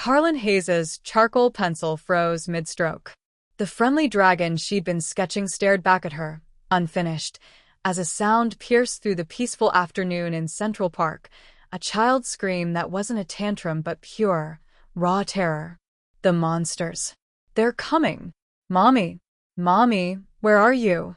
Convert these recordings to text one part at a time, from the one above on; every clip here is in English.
Carlin Hayes's charcoal pencil froze mid-stroke. The friendly dragon she'd been sketching stared back at her, unfinished, as a sound pierced through the peaceful afternoon in Central Park, a child's scream that wasn't a tantrum but pure, raw terror. The monsters. They're coming. Mommy. Mommy, where are you?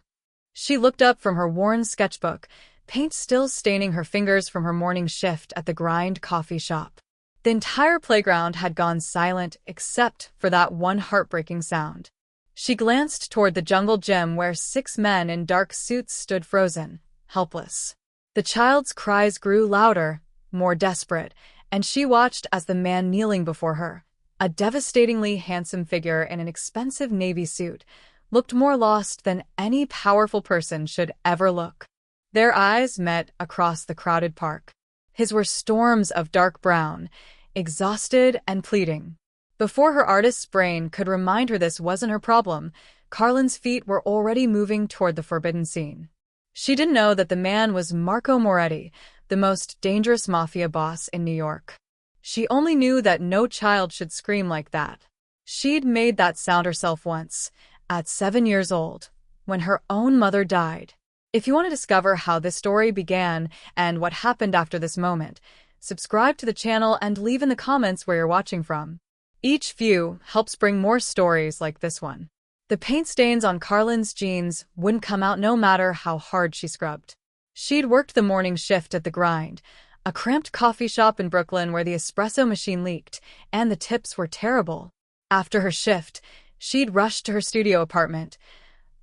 She looked up from her worn sketchbook, paint still staining her fingers from her morning shift at the Grind coffee shop. The entire playground had gone silent except for that one heartbreaking sound. She glanced toward the jungle gym where 6 men in dark suits stood frozen, helpless. The child's cries grew louder, more desperate, and she watched as the man kneeling before her, a devastatingly handsome figure in an expensive navy suit, looked more lost than any powerful person should ever look. Their eyes met across the crowded park. His were storms of dark brown, exhausted and pleading. Before her artist's brain could remind her this wasn't her problem, Carlin's feet were already moving toward the forbidden scene. She didn't know that the man was Marco Moretti, the most dangerous mafia boss in New York. She only knew that no child should scream like that. She'd made that sound herself once, at 7 years old, when her own mother died. If you want to discover how this story began and what happened after this moment, subscribe to the channel and leave in the comments where you're watching from. Each view helps bring more stories like this one. The paint stains on Carlin's jeans wouldn't come out no matter how hard she scrubbed. She'd worked the morning shift at the Grind, a cramped coffee shop in Brooklyn where the espresso machine leaked, and the tips were terrible. After her shift, she'd rushed to her studio apartment,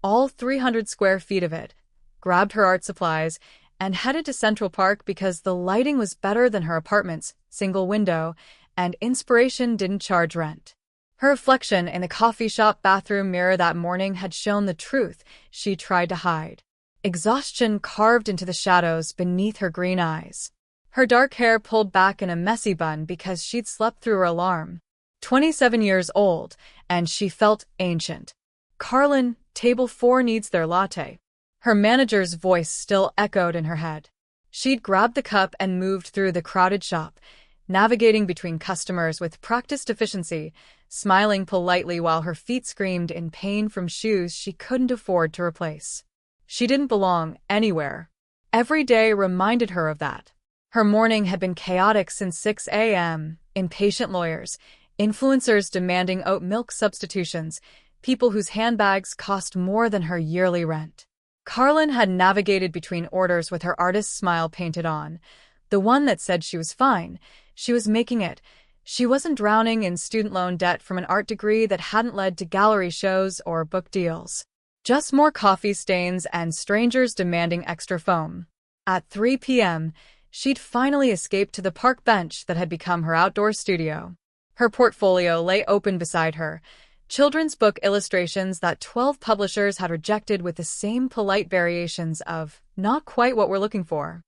all 300 square feet of it, grabbed her art supplies, and headed to Central Park because the lighting was better than her apartment's single window, and inspiration didn't charge rent. Her reflection in the coffee shop bathroom mirror that morning had shown the truth she tried to hide. Exhaustion carved into the shadows beneath her green eyes. Her dark hair pulled back in a messy bun because she'd slept through her alarm. 27 years old, and she felt ancient. Carlin, table 4 needs their latte. Her manager's voice still echoed in her head. She'd grabbed the cup and moved through the crowded shop, navigating between customers with practiced efficiency, smiling politely while her feet screamed in pain from shoes she couldn't afford to replace. She didn't belong anywhere. Every day reminded her of that. Her morning had been chaotic since 6 a.m., impatient lawyers, influencers demanding oat milk substitutions, people whose handbags cost more than her yearly rent. Carlin had navigated between orders with her artist's smile painted on, the one that said she was fine. She was making it. She wasn't drowning in student loan debt from an art degree that hadn't led to gallery shows or book deals. Just more coffee stains and strangers demanding extra foam. At 3 p.m., she'd finally escaped to the park bench that had become her outdoor studio. Her portfolio lay open beside her, children's book illustrations that 12 publishers had rejected with the same polite variations of, "Not quite what we're looking for."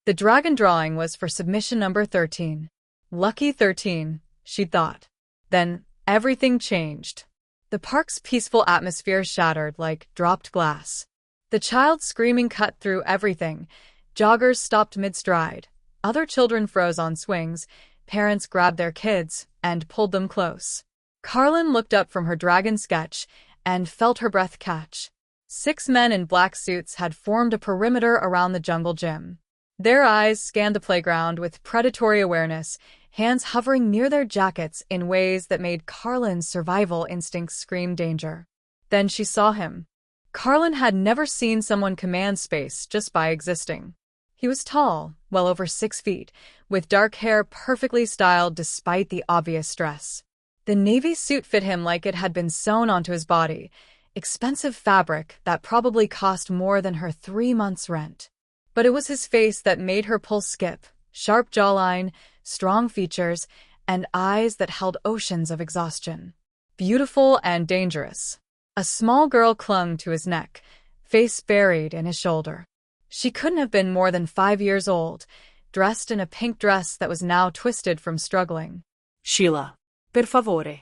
The dragon drawing was for submission number 13. Lucky 13, she'd thought. Then everything changed. The park's peaceful atmosphere shattered like dropped glass. The child's screaming cut through everything. Joggers stopped mid-stride. Other children froze on swings. Parents grabbed their kids and pulled them close. Carlin looked up from her dragon sketch and felt her breath catch. 6 men in black suits had formed a perimeter around the jungle gym. Their eyes scanned the playground with predatory awareness, hands hovering near their jackets in ways that made Carlin's survival instincts scream danger. Then she saw him. Carlin had never seen someone command space just by existing. He was tall, well over 6 feet, with dark hair perfectly styled despite the obvious stress. The navy suit fit him like it had been sewn onto his body, expensive fabric that probably cost more than her 3 months' rent. But it was his face that made her pulse skip, sharp jawline, strong features, and eyes that held oceans of exhaustion. Beautiful and dangerous. A small girl clung to his neck, face buried in his shoulder. She couldn't have been more than 5 years old, dressed in a pink dress that was now twisted from struggling. Sheila, per favore.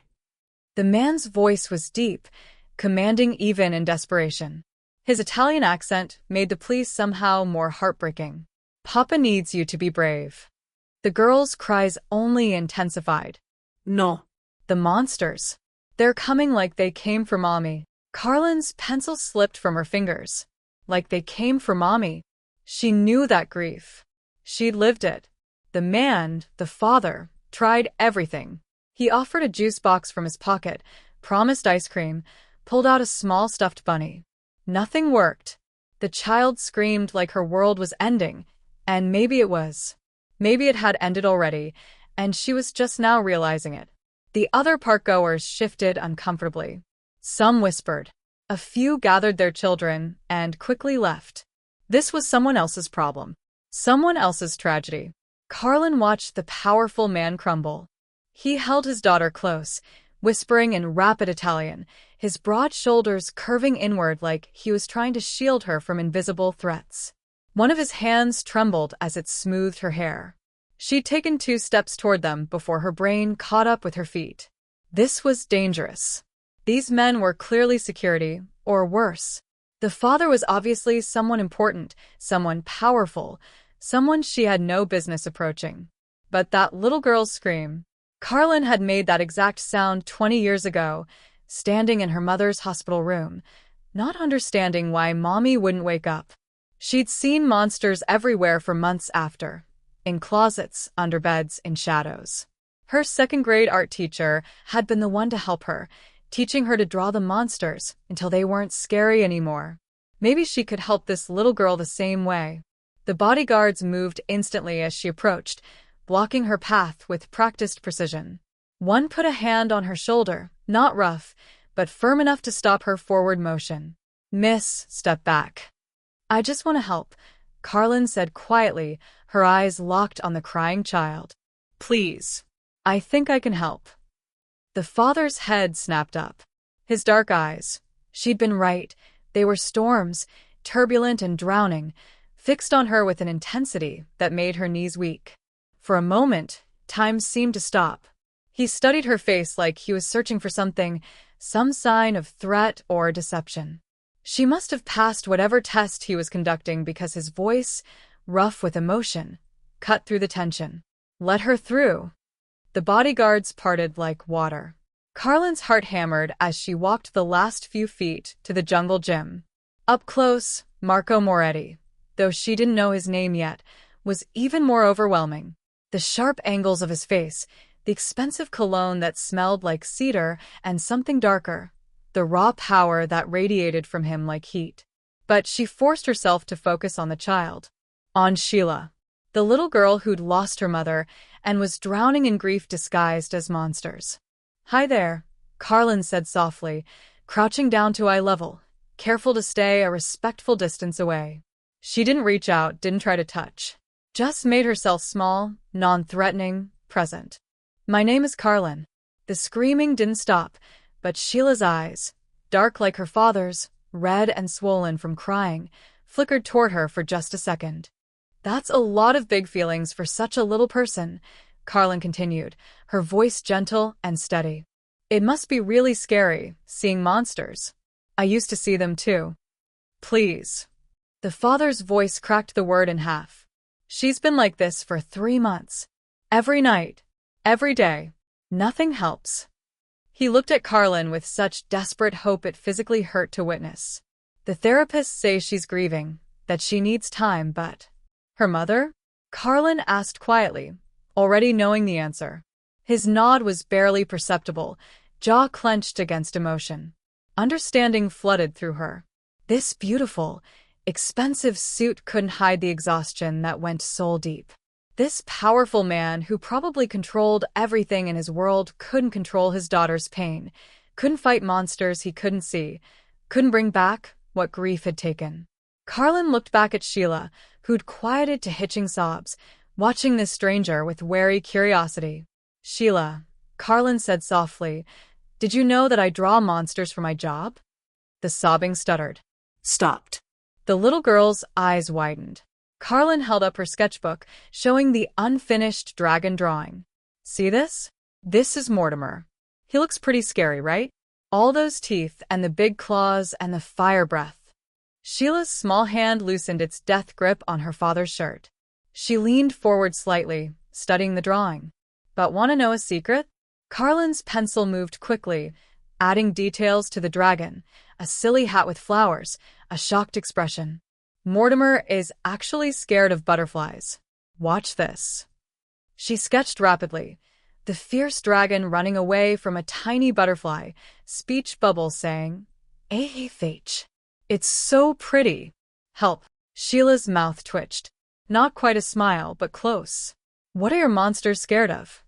The man's voice was deep, commanding even in desperation. His Italian accent made the plea somehow more heartbreaking. Papa needs you to be brave. The girl's cries only intensified. No. The monsters. They're coming like they came for Mommy. Carlin's pencil slipped from her fingers. Like they came for Mommy. She knew that grief. She'd lived it. The man, the father, tried everything. He offered a juice box from his pocket, promised ice cream, pulled out a small stuffed bunny. Nothing worked. The child screamed like her world was ending, and maybe it was. Maybe it had ended already, and she was just now realizing it. The other park-goers shifted uncomfortably. Some whispered. A few gathered their children and quickly left. This was someone else's problem. Someone else's tragedy. Carlin watched the powerful man crumble. He held his daughter close, whispering in rapid Italian, his broad shoulders curving inward like he was trying to shield her from invisible threats. One of his hands trembled as it smoothed her hair. She'd taken 2 steps toward them before her brain caught up with her feet. This was dangerous. These men were clearly security, or worse. The father was obviously someone important, someone powerful, someone she had no business approaching. But that little girl's scream. Carlin had made that exact sound 20 years ago, standing in her mother's hospital room, not understanding why Mommy wouldn't wake up. She'd seen monsters everywhere for months after. In closets, under beds, in shadows. Her 2nd-grade art teacher had been the one to help her, teaching her to draw the monsters until they weren't scary anymore. Maybe she could help this little girl the same way. The bodyguards moved instantly as she approached, blocking her path with practiced precision. One put a hand on her shoulder, not rough, but firm enough to stop her forward motion. "Miss, step back." "I just want to help," Carlin said quietly, her eyes locked on the crying child. "Please. I think I can help." The father's head snapped up. His dark eyes. She'd been right. They were storms, turbulent and drowning, fixed on her with an intensity that made her knees weak. For a moment, time seemed to stop. He studied her face like he was searching for something, some sign of threat or deception. She must have passed whatever test he was conducting because his voice, rough with emotion, cut through the tension. "Let her through." The bodyguards parted like water. Carlin's heart hammered as she walked the last few feet to the jungle gym. Up close, Marco Moretti, though she didn't know his name yet, was even more overwhelming. The sharp angles of his face, the expensive cologne that smelled like cedar and something darker, the raw power that radiated from him like heat. But she forced herself to focus on the child. On Sheila, the little girl who'd lost her mother and was drowning in grief disguised as monsters. "Hi there," Carlin said softly, crouching down to eye level, careful to stay a respectful distance away. She didn't reach out, didn't try to touch. Just made herself small, non-threatening, present. "My name is Carlin." The screaming didn't stop, but Sheila's eyes, dark like her father's, red and swollen from crying, flickered toward her for just a second. "That's a lot of big feelings for such a little person," Carlin continued, her voice gentle and steady. "It must be really scary, seeing monsters. I used to see them too." "Please." The father's voice cracked the word in half. "She's been like this for 3 months. Every night. Every day. Nothing helps." He looked at Carlin with such desperate hope it physically hurt to witness. "The therapists say she's grieving, that she needs time, but—" "Her mother?" Carlin asked quietly, already knowing the answer. His nod was barely perceptible, jaw clenched against emotion. Understanding flooded through her. This beautiful, expensive suit couldn't hide the exhaustion that went soul deep. This powerful man who probably controlled everything in his world couldn't control his daughter's pain, couldn't fight monsters he couldn't see, couldn't bring back what grief had taken. Carlin looked back at Sheila, who'd quieted to hitching sobs, watching this stranger with wary curiosity. "Sheila," Carlin said softly, "did you know that I draw monsters for my job?" The sobbing stuttered. Stopped. The little girl's eyes widened. Carlin held up her sketchbook, showing the unfinished dragon drawing. "See this? This is Mortimer. He looks pretty scary, right? All those teeth and the big claws and the fire breath." Sheila's small hand loosened its death grip on her father's shirt. She leaned forward slightly, studying the drawing. "But want to know a secret?" Carlin's pencil moved quickly, adding details to the dragon, a silly hat with flowers, a shocked expression. Mortimer is actually scared of butterflies. Watch this. She sketched rapidly, the fierce dragon running away from a tiny butterfly, speech bubbles saying, "AH. It's so pretty." Help. Sheila's mouth twitched. Not quite a smile, but close. What are your monsters scared of?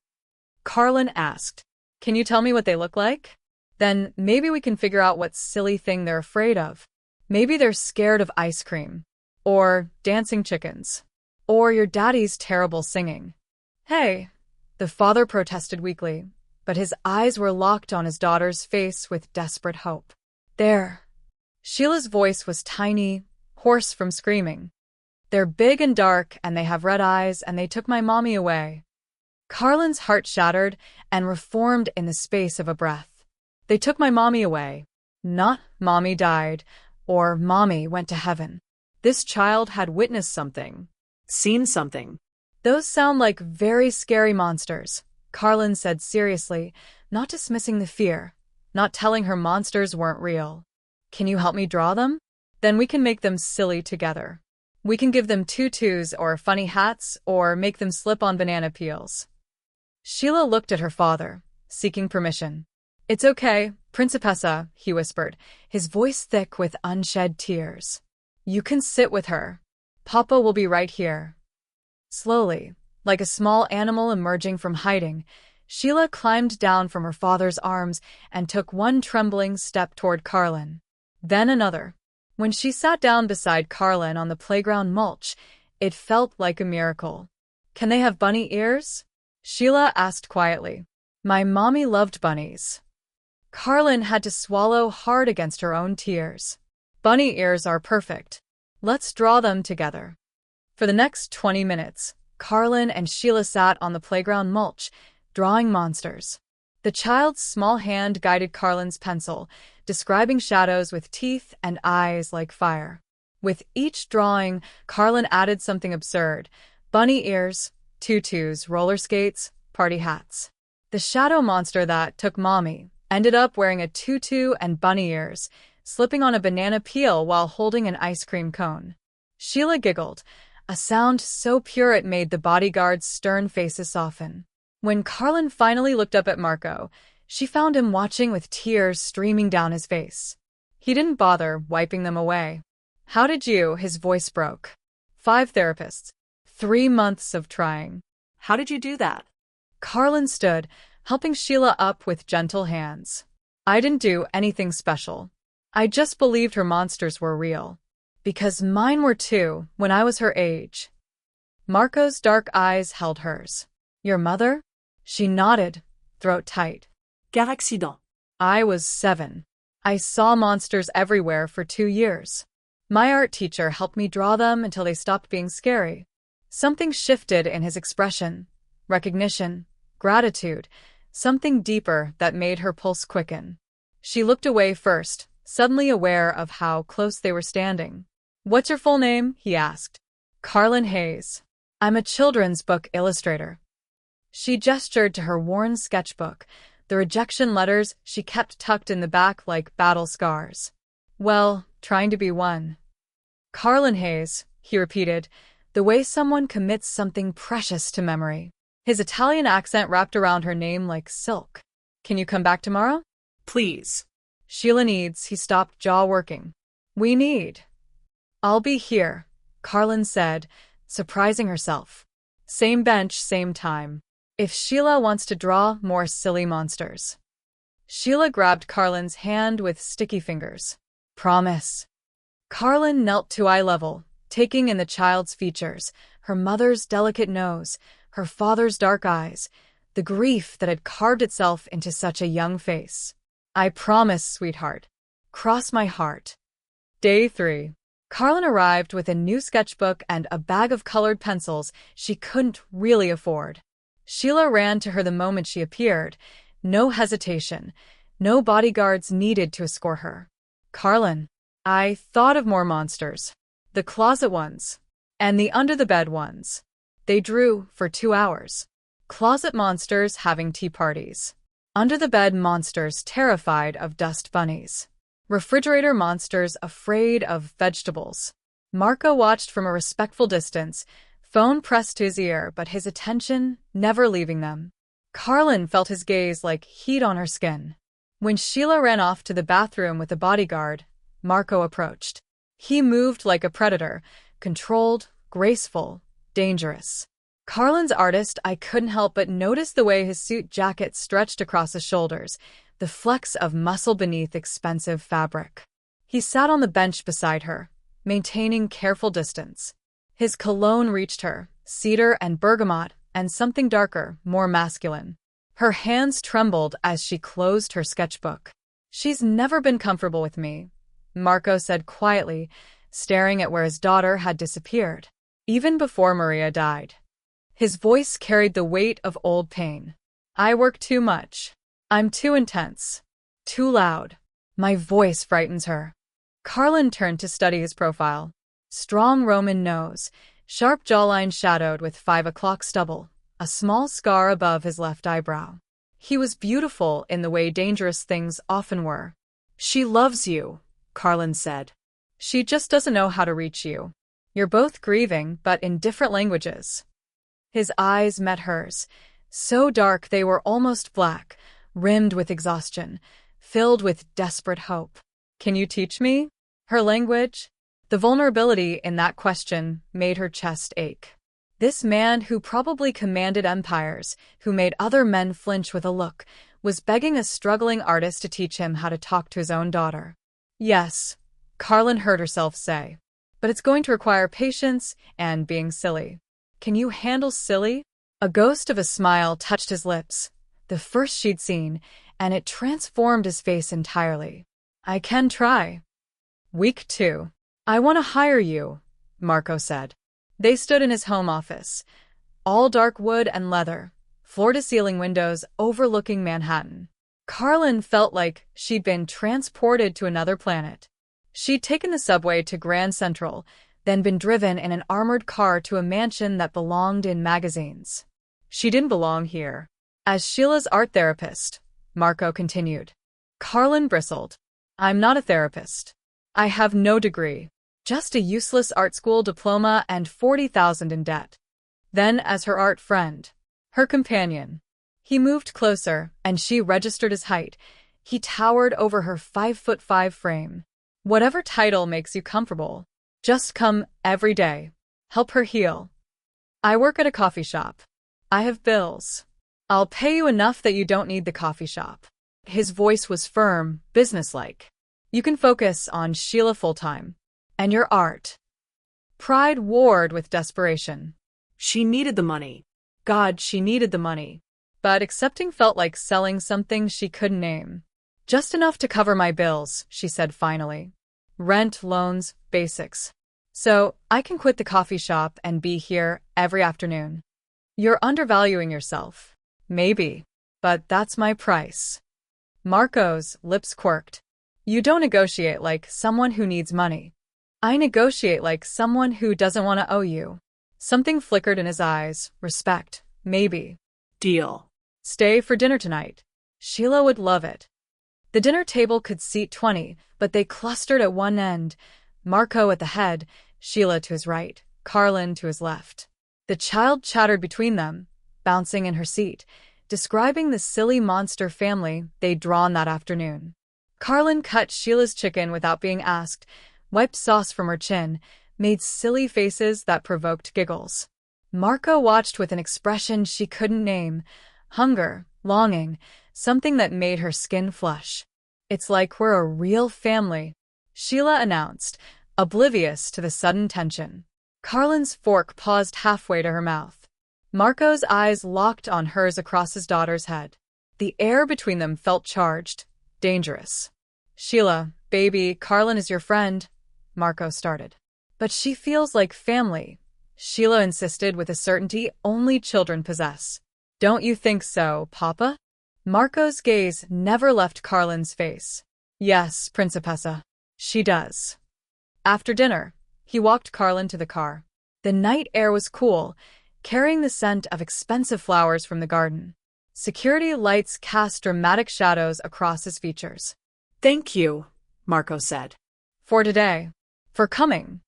Carlin asked. Can you tell me what they look like? Then maybe we can figure out what silly thing they're afraid of. Maybe they're scared of ice cream. Or dancing chickens. Or your daddy's terrible singing. Hey, the father protested weakly, but his eyes were locked on his daughter's face with desperate hope. There. Sheila's voice was tiny, hoarse from screaming. They're big and dark, and they have red eyes, and they took my mommy away. Carlin's heart shattered and reformed in the space of a breath. They took my mommy away. Not mommy died, or mommy went to heaven. This child had witnessed something. Seen something. Those sound like very scary monsters, Carlin said seriously, not dismissing the fear, not telling her monsters weren't real. Can you help me draw them? Then we can make them silly together. We can give them tutus or funny hats or make them slip on banana peels. Sheila looked at her father, seeking permission. It's okay, Principessa, he whispered, his voice thick with unshed tears. You can sit with her. Papa will be right here. Slowly, like a small animal emerging from hiding, Sheila climbed down from her father's arms and took one trembling step toward Carlin. Then another. When she sat down beside Carlin on the playground mulch, it felt like a miracle. Can they have bunny ears? Sheila asked quietly. My mommy loved bunnies. Carlin had to swallow hard against her own tears. Bunny ears are perfect. Let's draw them together. For the next 20 minutes, Carlin and Sheila sat on the playground mulch, drawing monsters. The child's small hand guided Carlin's pencil, describing shadows with teeth and eyes like fire. With each drawing, Carlin added something absurd. Bunny ears, tutus, roller skates, party hats. The shadow monster that took mommy ended up wearing a tutu and bunny ears, slipping on a banana peel while holding an ice cream cone. Sheila giggled, a sound so pure it made the bodyguard's stern faces soften. When Carlin finally looked up at Marco, she found him watching with tears streaming down his face. He didn't bother wiping them away. How did you? His voice broke. 5 therapists. 3 months of trying. How did you do that? Carlin stood, helping Sheila up with gentle hands. I didn't do anything special. I just believed her monsters were real. Because mine were too, when I was her age. Marco's dark eyes held hers. Your mother? She nodded, throat tight. Quel accident? I was 7. I saw monsters everywhere for 2 years. My art teacher helped me draw them until they stopped being scary. Something shifted in his expression. Recognition, gratitude, something deeper that made her pulse quicken. She looked away first, suddenly aware of how close they were standing. What's your full name? He asked. Carlin Hayes. I'm a children's book illustrator. She gestured to her worn sketchbook, the rejection letters she kept tucked in the back like battle scars. Well, trying to be one. Carlin Hayes, he repeated, the way someone commits something precious to memory. His Italian accent wrapped around her name like silk. Can you come back tomorrow? Please. Sheila needs, he stopped, jaw working. We need. I'll be here, Carlin said, surprising herself. Same bench, same time. If Sheila wants to draw more silly monsters. Sheila grabbed Carlin's hand with sticky fingers. Promise. Carlin knelt to eye level, taking in the child's features, her mother's delicate nose, her father's dark eyes, the grief that had carved itself into such a young face. I promise, sweetheart. Cross my heart. Day 3. Carlin arrived with a new sketchbook and a bag of colored pencils she couldn't really afford. Sheila ran to her the moment she appeared. No hesitation. No bodyguards needed to escort her. Carlin, I thought of more monsters. The closet ones. And the under-the-bed ones. They drew for 2 hours. Closet monsters having tea parties. Under the bed monsters terrified of dust bunnies. Refrigerator monsters afraid of vegetables. Marco watched from a respectful distance, phone pressed to his ear, but his attention never leaving them. Carlin felt his gaze like heat on her skin. When Sheila ran off to the bathroom with a bodyguard, Marco approached. He moved like a predator, controlled, graceful, dangerous. Carlin's artist, I couldn't help but notice the way his suit jacket stretched across his shoulders, the flecks of muscle beneath expensive fabric. He sat on the bench beside her, maintaining careful distance. His cologne reached her, cedar and bergamot, and something darker, more masculine. Her hands trembled as she closed her sketchbook. She's never been comfortable with me, Marco said quietly, staring at where his daughter had disappeared. Even before Maria died. His voice carried the weight of old pain. I work too much. I'm too intense. Too loud. My voice frightens her. Carlin turned to study his profile. Strong Roman nose, sharp jawline shadowed with 5 o'clock stubble, a small scar above his left eyebrow. He was beautiful in the way dangerous things often were. She loves you, Carlin said. She just doesn't know how to reach you. You're both grieving, but in different languages. His eyes met hers, so dark they were almost black, rimmed with exhaustion, filled with desperate hope. Can you teach me? Her language? The vulnerability in that question made her chest ache. This man who probably commanded empires, who made other men flinch with a look, was begging a struggling artist to teach him how to talk to his own daughter. Yes, Carlin heard herself say. But it's going to require patience and being silly. Can you handle silly? A ghost of a smile touched his lips, the first she'd seen, and it transformed his face entirely. I can try. Week 2. I want to hire you, Marco said. They stood in his home office, all dark wood and leather, floor-to-ceiling windows overlooking Manhattan. Carlin felt like she'd been transported to another planet. She'd taken the subway to Grand Central, then been driven in an armored car to a mansion that belonged in magazines. She didn't belong here. As Sheila's art therapist, Marco continued. Carlin bristled. I'm not a therapist. I have no degree. Just a useless art school diploma and 40,000 in debt. Then as her art friend. Her companion. He moved closer, and she registered his height. He towered over her 5'5" frame. Whatever title makes you comfortable. Just come every day. Help her heal. I work at a coffee shop. I have bills. I'll pay you enough that you don't need the coffee shop. His voice was firm, businesslike. You can focus on Sheila full-time. And your art. Pride warred with desperation. She needed the money. God, she needed the money. But accepting felt like selling something she couldn't name. Just enough to cover my bills, she said finally. Rent, loans, basics. So, I can quit the coffee shop and be here every afternoon. You're undervaluing yourself. Maybe. But that's my price. Marco's lips quirked. You don't negotiate like someone who needs money. I negotiate like someone who doesn't want to owe you. Something flickered in his eyes. Respect. Maybe. Deal. Stay for dinner tonight. Sheila would love it. The dinner table could seat 20, but they clustered at one end. Marco at the head, Sheila to his right, Carlin to his left. The child chattered between them, bouncing in her seat, describing the silly monster family they'd drawn that afternoon. Carlin cut Sheila's chicken without being asked, wiped sauce from her chin, made silly faces that provoked giggles. Marco watched with an expression she couldn't name. Hunger, longing, something that made her skin flush. It's like we're a real family, Sheila announced, oblivious to the sudden tension. Carlin's fork paused halfway to her mouth. Marco's eyes locked on hers across his daughter's head. The air between them felt charged, dangerous. Sheila, baby, Carlin is your friend, Marco started. But she feels like family, Sheila insisted with a certainty only children possess. Don't you think so, Papa? Marco's gaze never left Carlin's face. Yes, Principessa. She does. After dinner, he walked Carlin to the car. The night air was cool, carrying the scent of expensive flowers from the garden. Security lights cast dramatic shadows across his features. Thank you, Marco said. For today. For coming.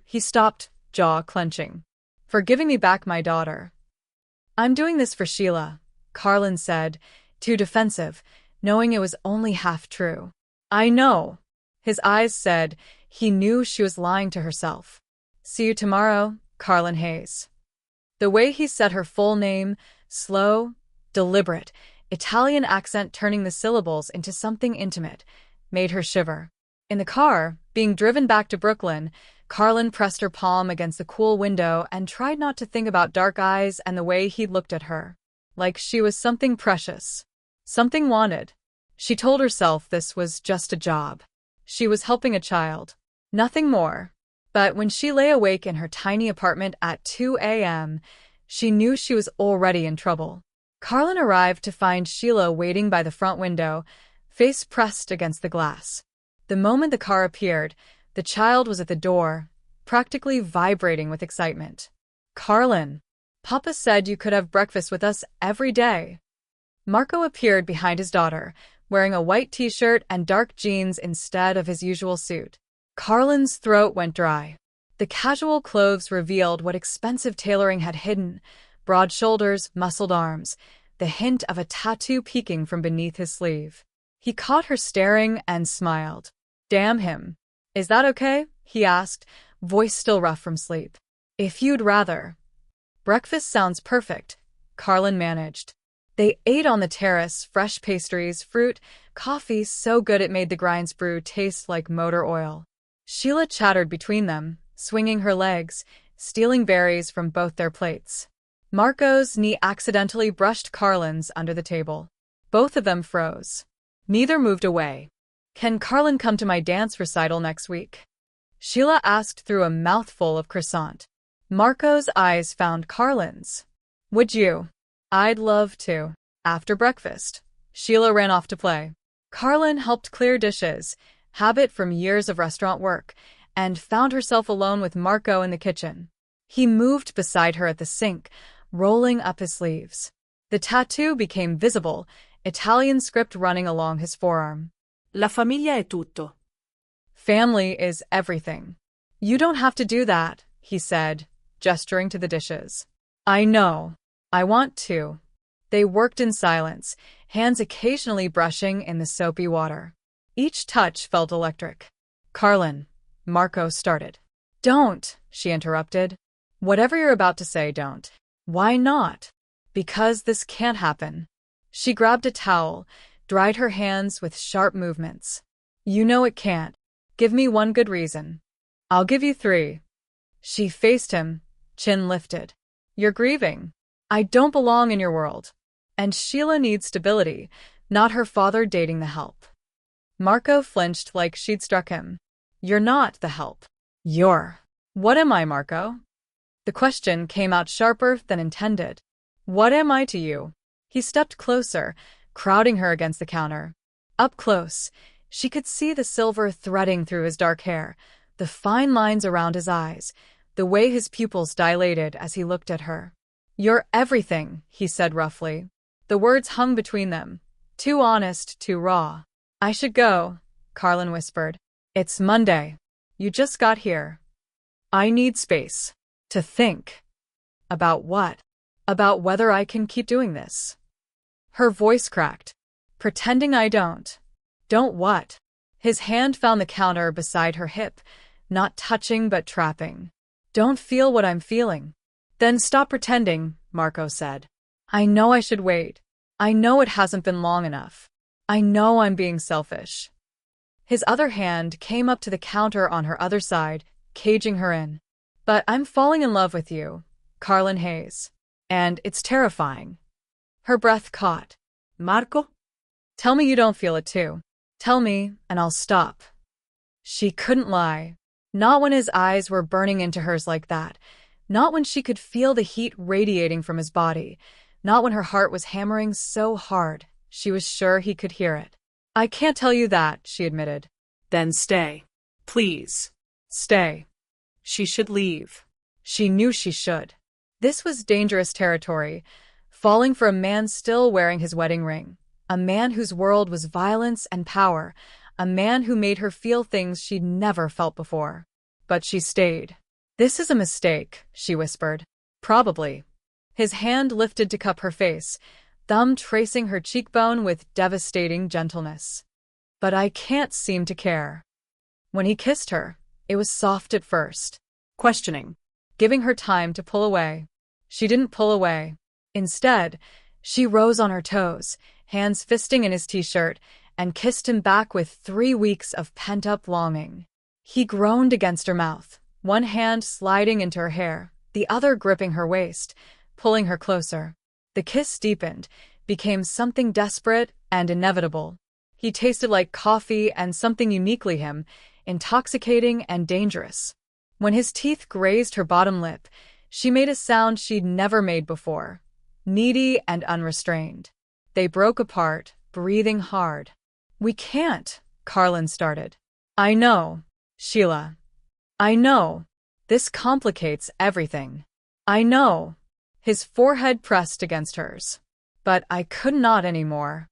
He stopped, jaw clenching. For giving me back my daughter. I'm doing this for Sheila, Carlin said, too defensive, knowing it was only half true. I know. His eyes said he knew she was lying to herself. See you tomorrow, Carlin Hayes. The way he said her full name, slow, deliberate, Italian accent turning the syllables into something intimate, made her shiver. In the car, being driven back to Brooklyn, Carlin pressed her palm against the cool window and tried not to think about dark eyes and the way he looked at her. Like she was something precious. Something wanted. She told herself this was just a job. She was helping a child. Nothing more. But when she lay awake in her tiny apartment at 2 a.m., she knew she was already in trouble. Carlin arrived to find Sheila waiting by the front window, face pressed against the glass. The moment the car appeared, the child was at the door, practically vibrating with excitement. Carlin, Papa said you could have breakfast with us every day. Marco appeared behind his daughter, wearing a white t-shirt and dark jeans instead of his usual suit. Carlin's throat went dry. The casual clothes revealed what expensive tailoring had hidden: broad shoulders, muscled arms, the hint of a tattoo peeking from beneath his sleeve. He caught her staring and smiled. Damn him. Is that okay? He asked, voice still rough from sleep. If you'd rather. Breakfast sounds perfect, Carlin managed. They ate on the terrace, fresh pastries, fruit, coffee so good it made the grinds brew taste like motor oil. Sheila chattered between them, swinging her legs, stealing berries from both their plates. Marco's knee accidentally brushed Carlin's under the table. Both of them froze. Neither moved away. Can Carlin come to my dance recital next week? Sheila asked through a mouthful of croissant. Marco's eyes found Carlin's. Would you? I'd love to. After breakfast, Sheila ran off to play. Carlin helped clear dishes, habit from years of restaurant work, and found herself alone with Marco in the kitchen. He moved beside her at the sink, rolling up his sleeves. The tattoo became visible, Italian script running along his forearm. La famiglia è tutto. Family is everything. You don't have to do that, he said, gesturing to the dishes. I know. I want to. They worked in silence, hands occasionally brushing in the soapy water. Each touch felt electric. Carlin, Marco started. Don't, she interrupted. Whatever you're about to say, don't. Why not? Because this can't happen. She grabbed a towel, dried her hands with sharp movements. You know it can't. Give me one good reason. I'll give you 3. She faced him, chin lifted. You're grieving. I don't belong in your world. And Sheila needs stability, not her father dating the help. Marco flinched like she'd struck him. You're not the help. You're. What am I, Marco? The question came out sharper than intended. What am I to you? He stepped closer, crowding her against the counter. Up close, she could see the silver threading through his dark hair, the fine lines around his eyes, the way his pupils dilated as he looked at her. You're everything, he said roughly. The words hung between them. Too honest, too raw. I should go, Carlin whispered. It's Monday. You just got here. I need space. To think. About what? About whether I can keep doing this. Her voice cracked. Pretending I don't. Don't what? His hand found the counter beside her hip, not touching but trapping. Don't feel what I'm feeling. Then stop pretending, Marco said. I know I should wait. I know it hasn't been long enough. I know I'm being selfish. His other hand came up to the counter on her other side, caging her in. But I'm falling in love with you, Carlin Hayes. And it's terrifying. Her breath caught. Marco? Tell me you don't feel it too. Tell me, and I'll stop. She couldn't lie. Not when his eyes were burning into hers like that. Not when she could feel the heat radiating from his body. Not when her heart was hammering so hard, she was sure he could hear it. I can't tell you that, she admitted. Then stay. Please. Stay. She should leave. She knew she should. This was dangerous territory, falling for a man still wearing his wedding ring, a man whose world was violence and power, a man who made her feel things she'd never felt before. But she stayed. "This is a mistake," she whispered. "Probably." His hand lifted to cup her face, thumb tracing her cheekbone with devastating gentleness. "But I can't seem to care." When he kissed her, it was soft at first, Questioning. giving her time to pull away. She didn't pull away. Instead, she rose on her toes, hands fisting in his t-shirt, and kissed him back with 3 weeks of pent-up longing. He groaned against her mouth, one hand sliding into her hair, the other gripping her waist, pulling her closer. The kiss deepened, became something desperate and inevitable. He tasted like coffee and something uniquely him, intoxicating and dangerous. When his teeth grazed her bottom lip, she made a sound she'd never made before, needy and unrestrained. They broke apart, breathing hard. "We can't," Carlin started. "I know, Sheila. I know. This complicates everything. I know." His forehead pressed against hers. "But I could not anymore."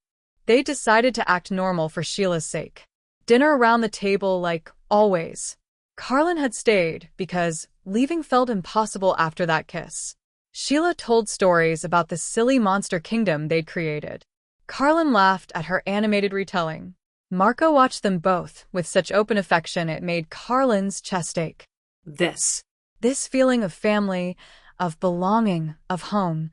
They decided to act normal for Sheila's sake. Dinner around the table like always. Carlin had stayed because leaving felt impossible after that kiss. Sheila told stories about the silly monster kingdom they'd created. Carlin laughed at her animated retelling. Marco watched them both with such open affection it made Carlin's chest ache. This feeling of family, of belonging, of home,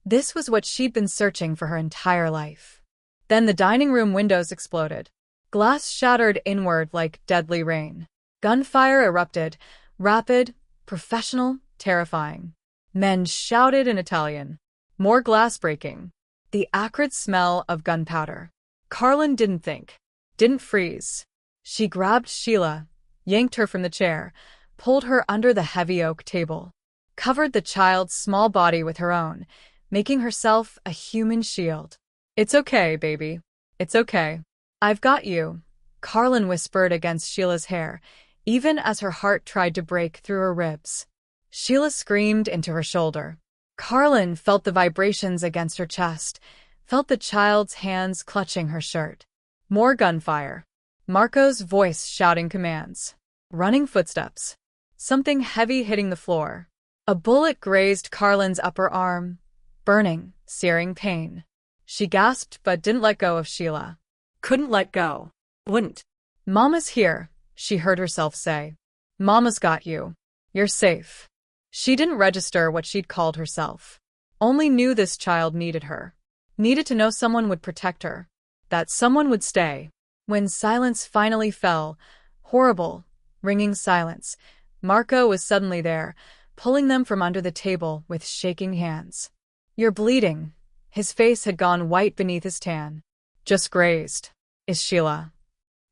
this was what she'd been searching for her entire life. Then the dining room windows exploded. Glass shattered inward like deadly rain. Gunfire erupted, rapid, professional, terrifying. Men shouted in Italian. More glass breaking. The acrid smell of gunpowder. Carlin didn't think. Didn't freeze. She grabbed Sheila, yanked her from the chair, pulled her under the heavy oak table, covered the child's small body with her own, making herself a human shield. "It's okay, baby. It's okay. I've got you," Carlin whispered against Sheila's hair, even as her heart tried to break through her ribs. Sheila screamed into her shoulder. Carlin felt the vibrations against her chest, felt the child's hands clutching her shirt. More gunfire. Marco's voice shouting commands. Running footsteps. Something heavy hitting the floor. A bullet grazed Carlin's upper arm. Burning, searing pain. She gasped but didn't let go of Sheila. Couldn't let go. Wouldn't. "Mama's here," she heard herself say. "Mama's got you. You're safe." She didn't register what she'd called herself. Only knew this child needed her. Needed to know someone would protect her. That someone would stay. When silence finally fell, horrible, ringing silence, Marco was suddenly there, pulling them from under the table with shaking hands. "You're bleeding." His face had gone white beneath his tan. "Just grazed." "Is Sheila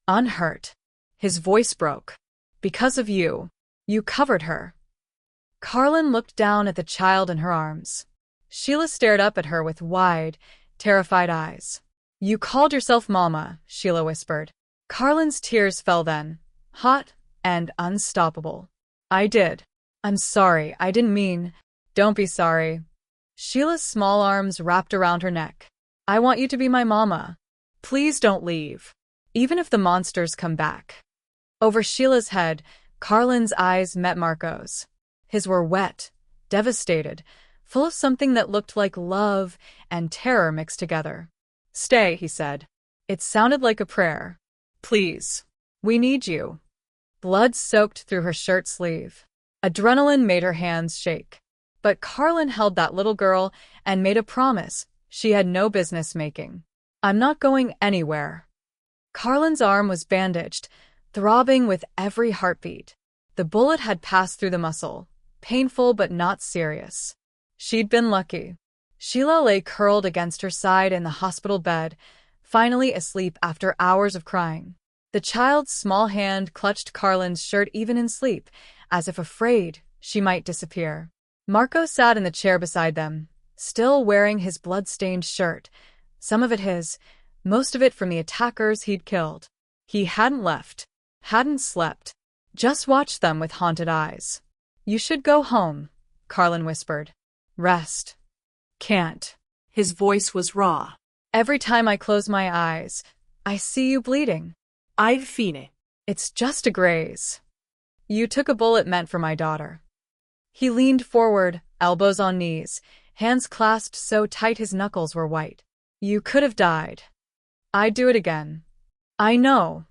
unhurt?" His voice broke. "Because of you. You covered her." Carlin looked down at the child in her arms. Sheila stared up at her with wide, terrified eyes. "You called yourself Mama," Sheila whispered. Carlin's tears fell then, hot and unstoppable. "I did. I'm sorry, I didn't mean." "Don't be sorry." Sheila's small arms wrapped around her neck. "I want you to be my mama. Please don't leave. Even if the monsters come back." Over Sheila's head, Carlin's eyes met Marco's. His were wet, devastated, full of something that looked like love and terror mixed together. "Stay," he said. It sounded like a prayer. "Please. We need you." Blood soaked through her shirt sleeve. Adrenaline made her hands shake. But Carlin held that little girl and made a promise she had no business making. "I'm not going anywhere." Carlin's arm was bandaged, throbbing with every heartbeat. The bullet had passed through the muscle, painful but not serious. She'd been lucky. Sheila lay curled against her side in the hospital bed, finally asleep after hours of crying. The child's small hand clutched Carlin's shirt even in sleep, as if afraid she might disappear. Marco sat in the chair beside them, still wearing his blood-stained shirt, some of it his, most of it from the attackers he'd killed. He hadn't left, hadn't slept, just watched them with haunted eyes. "You should go home," Carlin whispered. "Rest." "Can't." His voice was raw. Every time I close my eyes, I see you bleeding. I've seen it. It's just a graze. You took a bullet meant for my daughter. He leaned forward, elbows on knees, hands clasped so tight his knuckles were white. You could have died. I'd do it again. I know.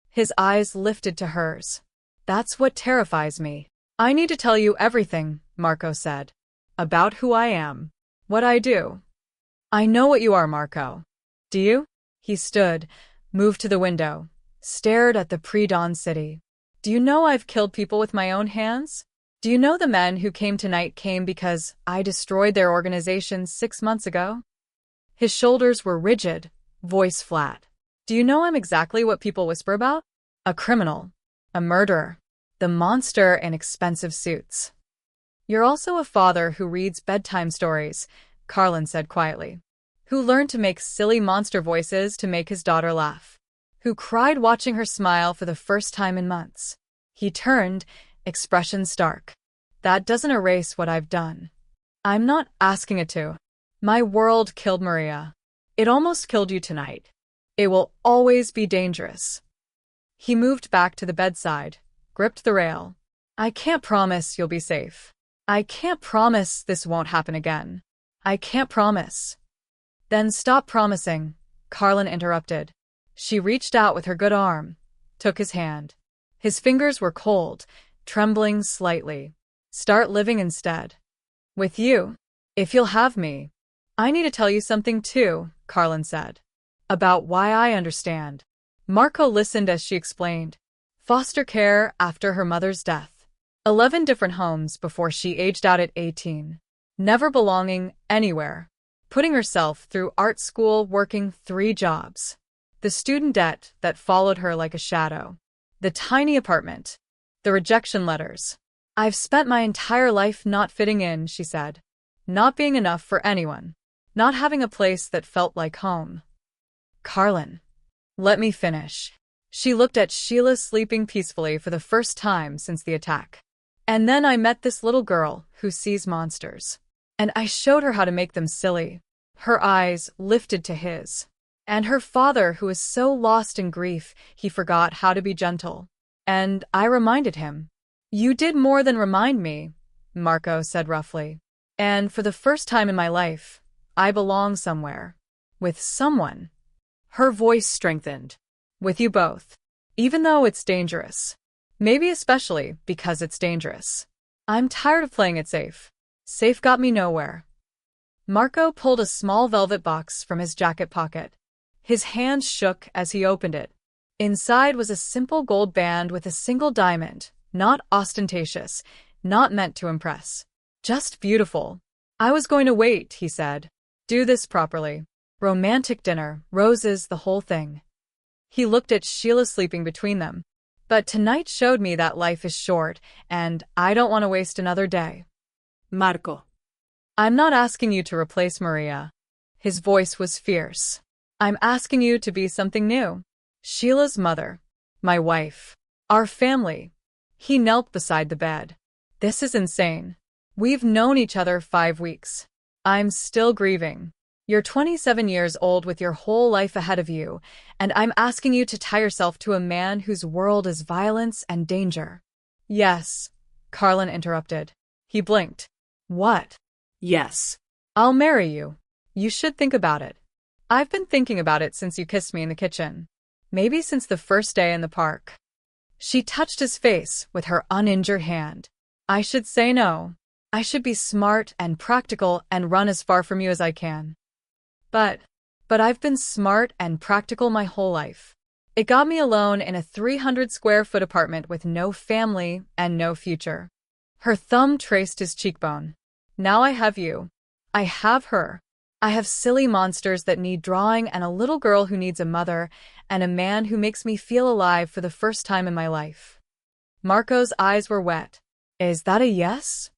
His eyes lifted to hers. That's what terrifies me. I need to tell you everything, Marco said. About who I am. What I do. I know what you are, Marco. Do you? He stood, moved to the window, stared at the pre-dawn city. Do you know I've killed people with my own hands? Do you know the men who came tonight came because I destroyed their organization 6 months ago? His shoulders were rigid, voice flat. Do you know I'm exactly what people whisper about? A criminal. A murderer. The monster in expensive suits. You're also a father who reads bedtime stories, Carlin said quietly. Who learned to make silly monster voices to make his daughter laugh. Who cried watching her smile for the first time in months. He turned, expression stark. That doesn't erase what I've done. I'm not asking it to. My world killed Maria. It almost killed you tonight. It will always be dangerous. He moved back to the bedside, gripped the rail. I can't promise you'll be safe. I can't promise this won't happen again. I can't promise. Then stop promising, Carlin interrupted. She reached out with her good arm, took his hand. His fingers were cold, trembling slightly. Start living instead. With you, if you'll have me. I need to tell you something too, Carlin said. About why I understand. Marco listened as she explained. Foster care after her mother's death. 11 different homes before she aged out at 18. Never belonging anywhere. Putting herself through art school, working 3 jobs. The student debt that followed her like a shadow. The tiny apartment. The rejection letters. I've spent my entire life not fitting in, she said. Not being enough for anyone. Not having a place that felt like home. Carlin. Let me finish. She looked at Sheila sleeping peacefully for the first time since the attack. And then I met this little girl who sees monsters. And I showed her how to make them silly. Her eyes lifted to his. And her father, who was so lost in grief, he forgot how to be gentle. And I reminded him. You did more than remind me, Marco said roughly. And for the first time in my life, I belong somewhere. With someone. Her voice strengthened. With you both. Even though it's dangerous. Maybe especially because it's dangerous. I'm tired of playing it safe. Safe got me nowhere. Marco pulled a small velvet box from his jacket pocket. His hand shook as he opened it. Inside was a simple gold band with a single diamond, not ostentatious, not meant to impress. Just beautiful. I was going to wait, he said. Do this properly. Romantic dinner, roses, the whole thing. He looked at Sheila sleeping between them. But tonight showed me that life is short, and I don't want to waste another day. Marco. I'm not asking you to replace Maria. His voice was fierce. I'm asking you to be something new. Sheila's mother. My wife. Our family. He knelt beside the bed. This is insane. We've known each other 5 weeks. I'm still grieving. You're 27 years old with your whole life ahead of you, and I'm asking you to tie yourself to a man whose world is violence and danger. Yes, Carlin interrupted. He blinked. What? Yes. I'll marry you. You should think about it. I've been thinking about it since you kissed me in the kitchen. Maybe since the first day in the park. She touched his face with her uninjured hand. I should say no. I should be smart and practical and run as far from you as I can. But I've been smart and practical my whole life. It got me alone in a 300-square-foot apartment with no family and no future. Her thumb traced his cheekbone. Now I have you. I have her. I have silly monsters that need drawing and a little girl who needs a mother and a man who makes me feel alive for the first time in my life. Marco's eyes were wet. Is that a yes?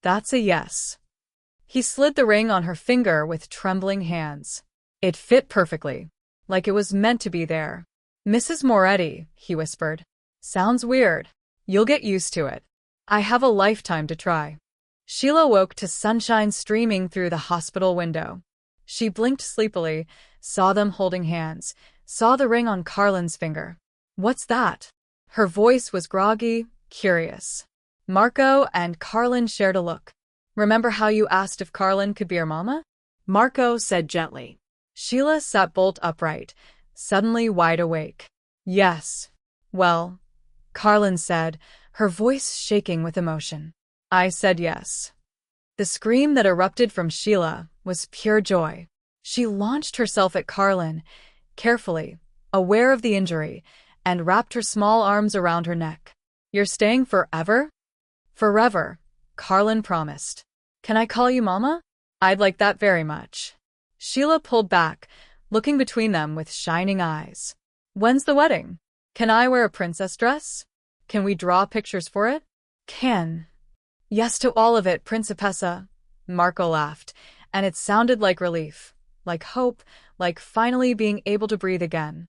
That's a yes. He slid the ring on her finger with trembling hands. It fit perfectly, like it was meant to be there. Mrs. Moretti, he whispered. Sounds weird. You'll get used to it. I have a lifetime to try. Sheila woke to sunshine streaming through the hospital window. She blinked sleepily, saw them holding hands, saw the ring on Carlin's finger. What's that? Her voice was groggy, curious. Marco and Carlin shared a look. Remember how you asked if Carlin could be your mama? Marco said gently. Sheila sat bolt upright, suddenly wide awake. Yes. Well, Carlin said, her voice shaking with emotion. I said yes. The scream that erupted from Sheila was pure joy. She launched herself at Carlin, carefully, aware of the injury, and wrapped her small arms around her neck. You're staying forever? Forever, Carlin promised. Can I call you Mama? I'd like that very much. Sheila pulled back, looking between them with shining eyes. When's the wedding? Can I wear a princess dress? Can we draw pictures for it? Can. Yes to all of it, Principessa. Marco laughed, and it sounded like relief, like hope, like finally being able to breathe again.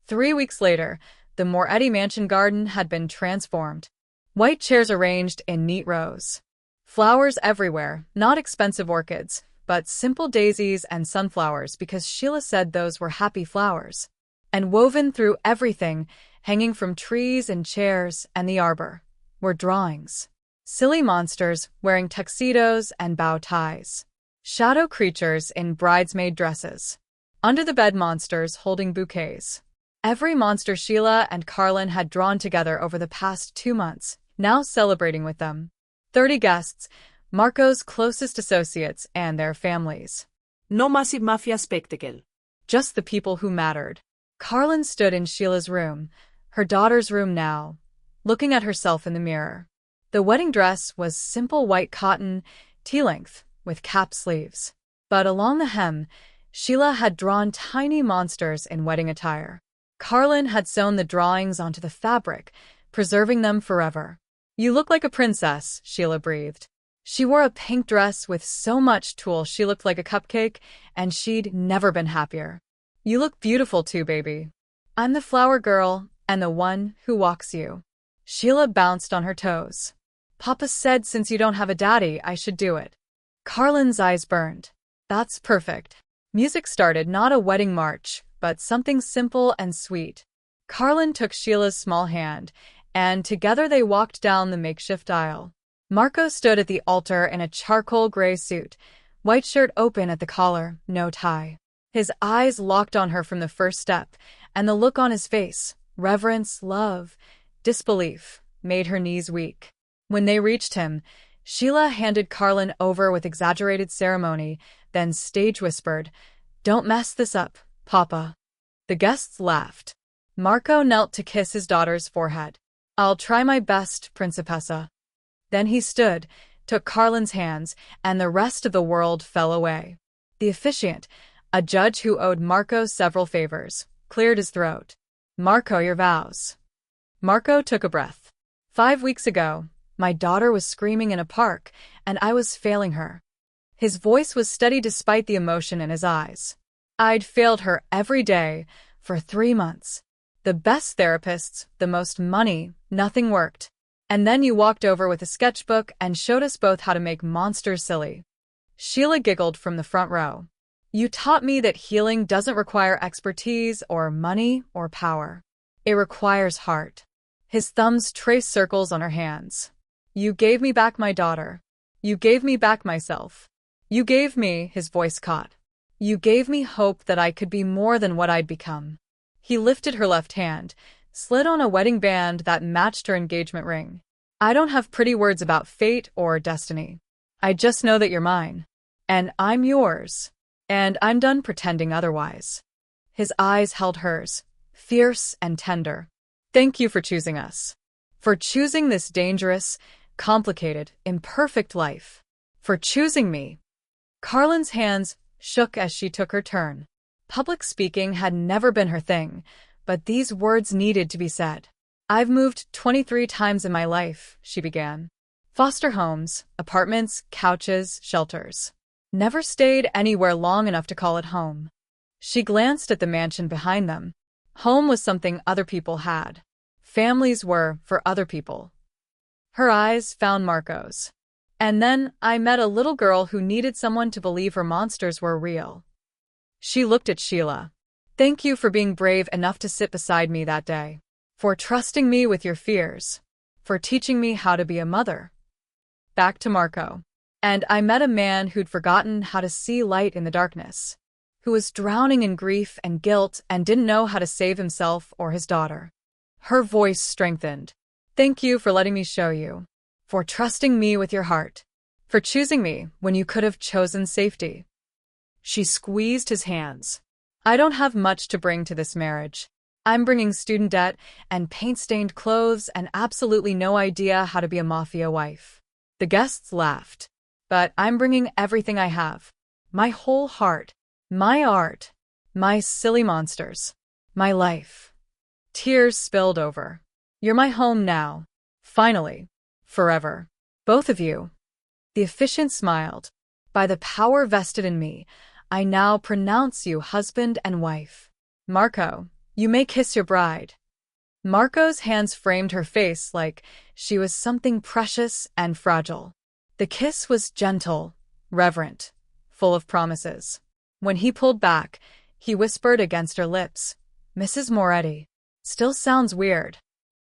3 weeks later, the Moretti mansion garden had been transformed. White chairs arranged in neat rows. Flowers everywhere, not expensive orchids, but simple daisies and sunflowers because Sheila said those were happy flowers. And woven through everything, hanging from trees and chairs and the arbor, were drawings. Silly monsters wearing tuxedos and bow ties. Shadow creatures in bridesmaid dresses. Under-the-bed monsters holding bouquets. Every monster Sheila and Carlin had drawn together over the past 2 months, now celebrating with them. 30 guests, Marco's closest associates and their families. No massive Mafia spectacle. Just the people who mattered. Carlin stood in Sheila's room, her daughter's room now, looking at herself in the mirror. The wedding dress was simple white cotton, tea-length, with cap sleeves. But along the hem, Sheila had drawn tiny monsters in wedding attire. Carlin had sewn the drawings onto the fabric, preserving them forever. You look like a princess, Sheila breathed. She wore a pink dress with so much tulle she looked like a cupcake, and she'd never been happier. You look beautiful too, baby. I'm the flower girl and the one who walks you. Sheila bounced on her toes. Papa said since you don't have a daddy, I should do it. Carlin's eyes burned. That's perfect. Music started, not a wedding march, but something simple and sweet. Carlin took Sheila's small hand, and together they walked down the makeshift aisle. Marco stood at the altar in a charcoal gray suit, white shirt open at the collar, no tie. His eyes locked on her from the first step, and the look on his face, reverence, love, disbelief, made her knees weak. When they reached him, Sheila handed Carlin over with exaggerated ceremony, then stage whispered, "Don't mess this up, Papa." The guests laughed. Marco knelt to kiss his daughter's forehead. "I'll try my best, Principessa." Then he stood, took Carlin's hands, and the rest of the world fell away. The officiant, a judge who owed Marco several favors, cleared his throat. "Marco, your vows." Marco took a breath. 5 weeks ago, my daughter was screaming in a park, and I was failing her. His voice was steady despite the emotion in his eyes. I'd failed her every day for 3 months. The best therapists, the most money, nothing worked. And then you walked over with a sketchbook and showed us both how to make monsters silly. Sheila giggled from the front row. You taught me that healing doesn't require expertise or money or power. It requires heart. His thumbs traced circles on her hands. You gave me back my daughter. You gave me back myself. You gave me, his voice caught. You gave me hope that I could be more than what I'd become. He lifted her left hand, slid on a wedding band that matched her engagement ring. I don't have pretty words about fate or destiny. I just know that you're mine. And I'm yours. And I'm done pretending otherwise. His eyes held hers, fierce and tender. Thank you for choosing us. For choosing this dangerous, complicated, imperfect life. For choosing me. Carlin's hands shook as she took her turn. Public speaking had never been her thing, but these words needed to be said. I've moved 23 times in my life, she began. Foster homes, apartments, couches, shelters. Never stayed anywhere long enough to call it home. She glanced at the mansion behind them. Home was something other people had. Families were for other people. Her eyes found Marco's. And then I met a little girl who needed someone to believe her monsters were real. She looked at Sheila. Thank you for being brave enough to sit beside me that day. For trusting me with your fears. For teaching me how to be a mother. Back to Marco. And I met a man who'd forgotten how to see light in the darkness. Who was drowning in grief and guilt and didn't know how to save himself or his daughter. Her voice strengthened. Thank you for letting me show you. For trusting me with your heart. For choosing me when you could have chosen safety. She squeezed his hands. I don't have much to bring to this marriage. I'm bringing student debt and paint-stained clothes and absolutely no idea how to be a mafia wife. The guests laughed. But I'm bringing everything I have. My whole heart. My art. My silly monsters. My life. Tears spilled over. You're my home now. Finally. Forever. Both of you. The officiant smiled. By the power vested in me, I now pronounce you husband and wife. Marco, you may kiss your bride. Marco's hands framed her face like she was something precious and fragile. The kiss was gentle, reverent, full of promises. When he pulled back, he whispered against her lips, Mrs. Moretti. Still sounds weird.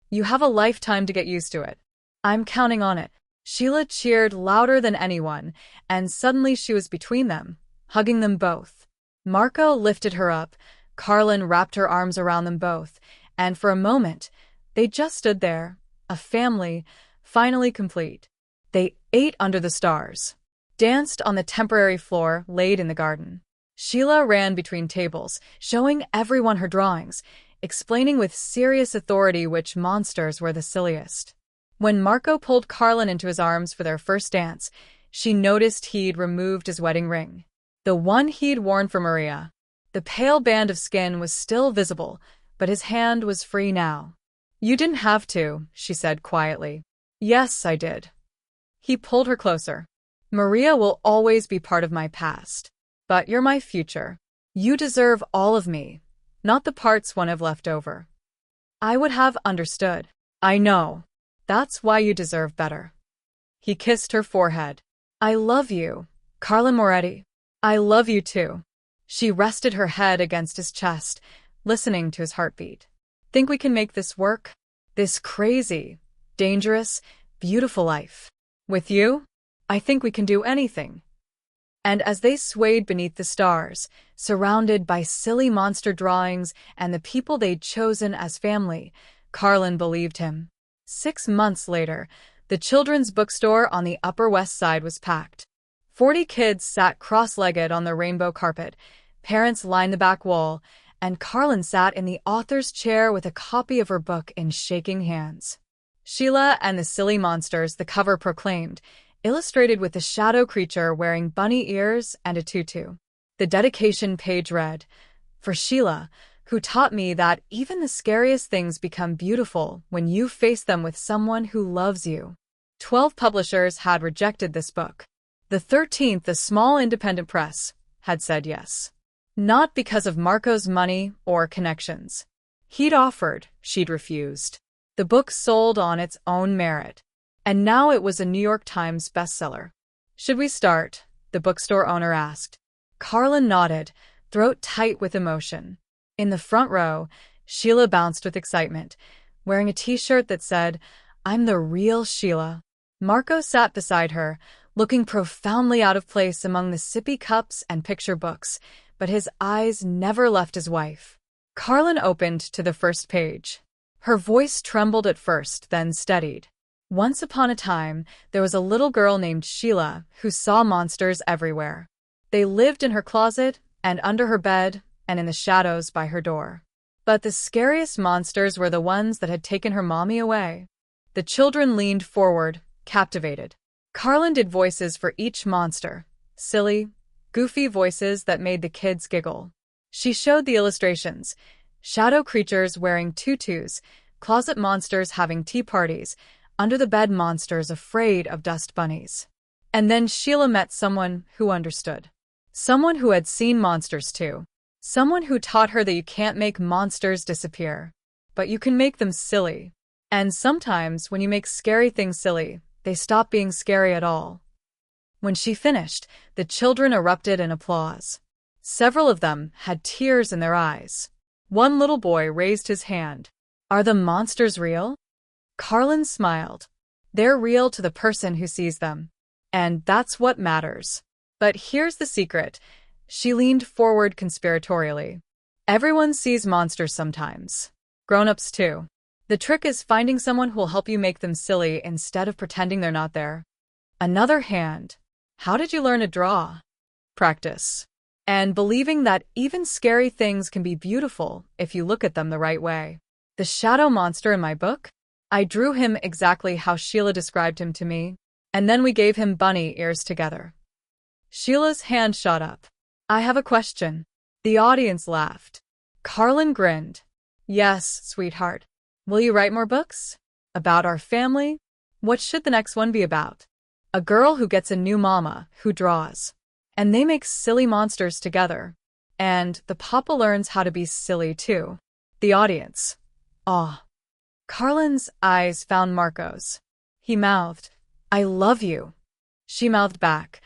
You have a lifetime to get used to it. I'm counting on it. Sheila cheered louder than anyone, and suddenly she was between them, hugging them both. Marco lifted her up, Carlin wrapped her arms around them both, and for a moment, they just stood there, a family, finally complete. They ate under the stars, danced on the temporary floor laid in the garden. Sheila ran between tables, showing everyone her drawings, explaining with serious authority which monsters were the silliest. When Marco pulled Carlin into his arms for their first dance, she noticed he'd removed his wedding ring. The one he'd worn for Maria. The pale band of skin was still visible, but his hand was free now. You didn't have to, she said quietly. Yes, I did. He pulled her closer. Maria will always be part of my past. But you're my future. You deserve all of me, not the parts one have left over. I would have understood. I know. That's why you deserve better. He kissed her forehead. I love you, Carlin Moretti. I love you too. She rested her head against his chest, listening to his heartbeat. Think we can make this work? This crazy, dangerous, beautiful life. With you? I think we can do anything. And as they swayed beneath the stars, surrounded by silly monster drawings and the people they'd chosen as family, Carlin believed him. 6 months later, the children's bookstore on the Upper West Side was packed. 40 kids sat cross-legged on the rainbow carpet, parents lined the back wall, and Carlin sat in the author's chair with a copy of her book in shaking hands. Sheila and the Silly Monsters, the cover proclaimed, illustrated with a shadow creature wearing bunny ears and a tutu. The dedication page read, For Sheila, who taught me that even the scariest things become beautiful when you face them with someone who loves you. 12 publishers had rejected this book. The 13th, a small independent press, had said yes. Not because of Marco's money or connections. He'd offered, she'd refused. The book sold on its own merit. And now it was a New York Times bestseller. Should we start? The bookstore owner asked. Carlin nodded, throat tight with emotion. In the front row, Sheila bounced with excitement, wearing a t-shirt that said, I'm the real Sheila. Marco sat beside her, looking profoundly out of place among the sippy cups and picture books, but his eyes never left his wife. Carlin opened to the first page. Her voice trembled at first, then steadied. Once upon a time, there was a little girl named Sheila who saw monsters everywhere. They lived in her closet, and under her bed, and in the shadows by her door. But the scariest monsters were the ones that had taken her mommy away. The children leaned forward, captivated. Carlin did voices for each monster, silly, goofy voices that made the kids giggle. She showed the illustrations, shadow creatures wearing tutus, closet monsters having tea parties, under-the-bed monsters afraid of dust bunnies. And then Sheila met someone who understood. Someone who had seen monsters too. Someone who taught her that you can't make monsters disappear, but you can make them silly. And sometimes when you make scary things silly, they stop being scary at all. When she finished, the children erupted in applause. Several of them had tears in their eyes. One little boy raised his hand. Are the monsters real? Carlin smiled. They're real to the person who sees them. And that's what matters. But here's the secret. She leaned forward conspiratorially. Everyone sees monsters sometimes. Grown-ups too. The trick is finding someone who'll help you make them silly instead of pretending they're not there. Another hand. How did you learn to draw? Practice. And believing that even scary things can be beautiful if you look at them the right way. The shadow monster in my book? I drew him exactly how Sheila described him to me, and then we gave him bunny ears together. Sheila's hand shot up. I have a question. The audience laughed. Carlin grinned. Yes, sweetheart. Will you write more books? About our family? What should the next one be about? A girl who gets a new mama who draws. And they make silly monsters together. And the papa learns how to be silly too. The audience. Aw. Carlin's eyes found Marco's. He mouthed, I love you. She mouthed back,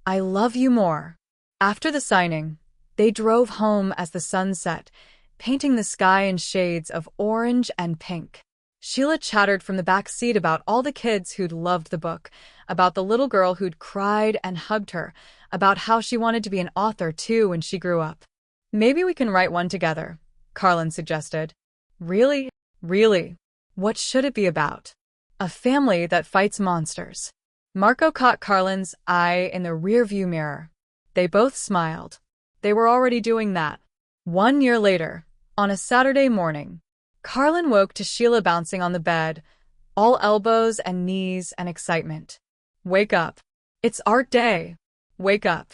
I love you more. After the signing, they drove home as the sun set, painting the sky in shades of orange and pink. Sheila chattered from the back seat about all the kids who'd loved the book, about the little girl who'd cried and hugged her, about how she wanted to be an author too when she grew up. Maybe we can write one together, Carlin suggested. Really? Really? What should it be about? A family that fights monsters. Marco caught Carlin's eye in the rearview mirror. They both smiled. They were already doing that. 1 year later, on a Saturday morning, Carlin woke to Sheila bouncing on the bed, all elbows and knees and excitement. Wake up. It's art day. Wake up.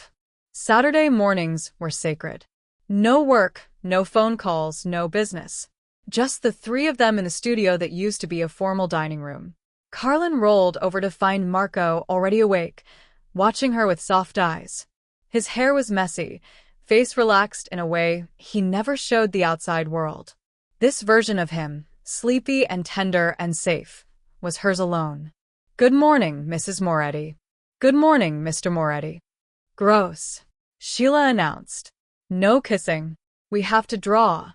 Saturday mornings were sacred. No work, no phone calls, no business. Just the three of them in the studio that used to be a formal dining room. Carlin rolled over to find Marco already awake, watching her with soft eyes. His hair was messy, face relaxed in a way he never showed the outside world. This version of him, sleepy and tender and safe, was hers alone. Good morning, Mrs. Moretti. Good morning, Mr. Moretti. Gross, Sheila announced. No kissing. We have to draw.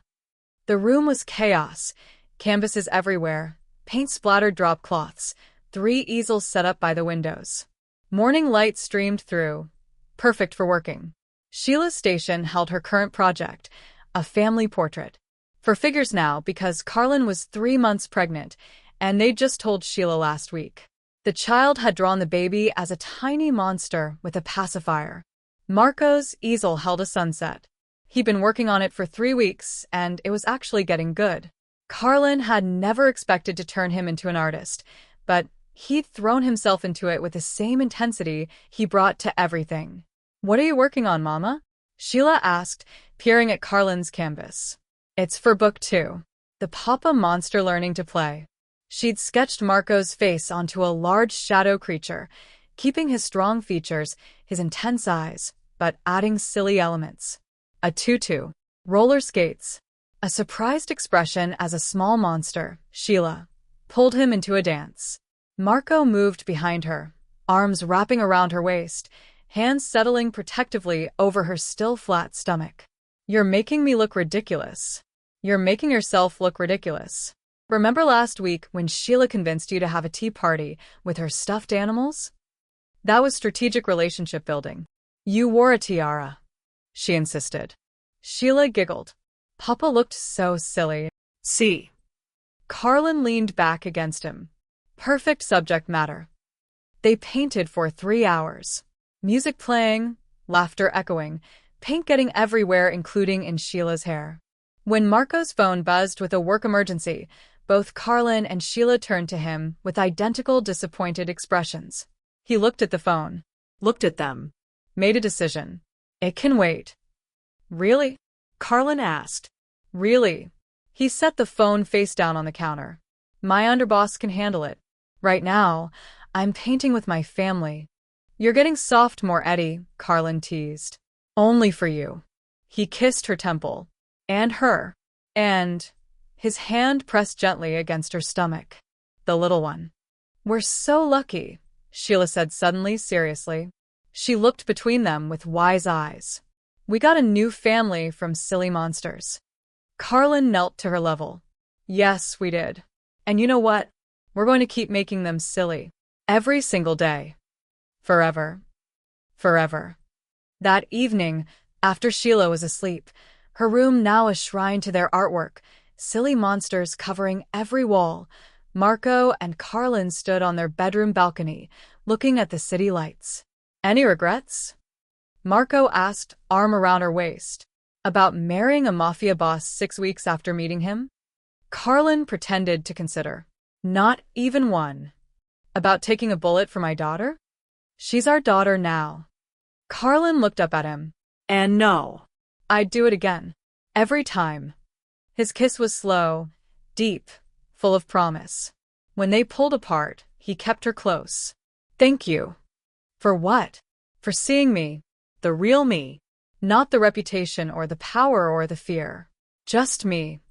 The room was chaos, canvases everywhere, paint-splattered drop cloths, 3 easels set up by the windows. Morning light streamed through, perfect for working. Sheila's station held her current project, a family portrait. For figures now because Carlin was 3 months pregnant, and they'd just told Sheila last week. The child had drawn the baby as a tiny monster with a pacifier. Marco's easel held a sunset. He'd been working on it for 3 weeks, and it was actually getting good. Carlin had never expected to turn him into an artist, but he'd thrown himself into it with the same intensity he brought to everything. What are you working on, Mama? Sheila asked, peering at Carlin's canvas. It's for book 2. The Papa Monster Learning to Play. She'd sketched Marco's face onto a large shadow creature, keeping his strong features, his intense eyes, but adding silly elements. A tutu, roller skates, a surprised expression as a small monster, Sheila, pulled him into a dance. Marco moved behind her, arms wrapping around her waist, hands settling protectively over her still flat stomach. You're making me look ridiculous. You're making yourself look ridiculous. Remember last week when Sheila convinced you to have a tea party with her stuffed animals? That was strategic relationship building. You wore a tiara, she insisted. Sheila giggled. Papa looked so silly. See. Carlin leaned back against him. Perfect subject matter. They painted for 3 hours. Music playing, laughter echoing, paint getting everywhere including in Sheila's hair. When Marco's phone buzzed with a work emergency, both Carlin and Sheila turned to him with identical disappointed expressions. He looked at the phone. Looked at them. Made a decision. It can wait. Really? Carlin asked. Really? He set the phone face down on the counter. My underboss can handle it. Right now, I'm painting with my family. You're getting soft, Moretti, Carlin teased. Only for you. He kissed her temple. And her. And his hand pressed gently against her stomach. The little one. We're so lucky, Sheila said suddenly, seriously. She looked between them with wise eyes. We got a new family from silly monsters. Carlin knelt to her level. Yes, we did. And you know what? We're going to keep making them silly. Every single day. Forever. Forever. That evening, after Sheila was asleep, her room now a shrine to their artwork, silly monsters covering every wall, Marco and Carlin stood on their bedroom balcony, looking at the city lights. Any regrets? Marco asked, arm around her waist. About marrying a Mafia boss 6 weeks after meeting him? Carlin pretended to consider. Not even one. About taking a bullet for my daughter? She's our daughter now. Carlin looked up at him. And no. I'd do it again. Every time. His kiss was slow, deep, full of promise. When they pulled apart, he kept her close. Thank you. For what? For seeing me. The real me. Not the reputation or the power or the fear. Just me.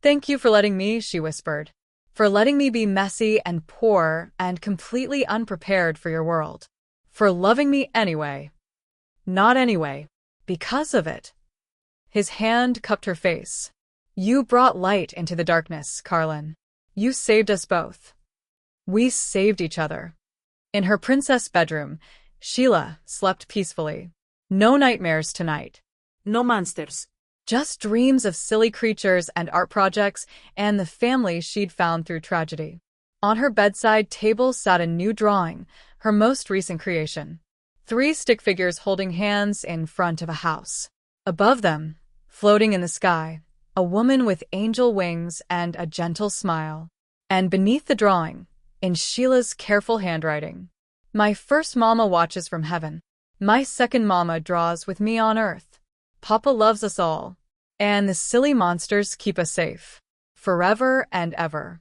Thank you for letting me, she whispered. For letting me be messy and poor and completely unprepared for your world. For loving me anyway. Not anyway. Because of it. His hand cupped her face. You brought light into the darkness, Carlin. You saved us both. We saved each other. In her princess bedroom, Sheila slept peacefully. No nightmares tonight. No monsters. Just dreams of silly creatures and art projects and the family she'd found through tragedy. On her bedside table sat a new drawing, her most recent creation. 3 stick figures holding hands in front of a house. Above them, floating in the sky, a woman with angel wings and a gentle smile. And beneath the drawing, in Sheila's careful handwriting, my first mama watches from heaven. My second mama draws with me on earth. Papa loves us all. And the silly monsters keep us safe. Forever and ever.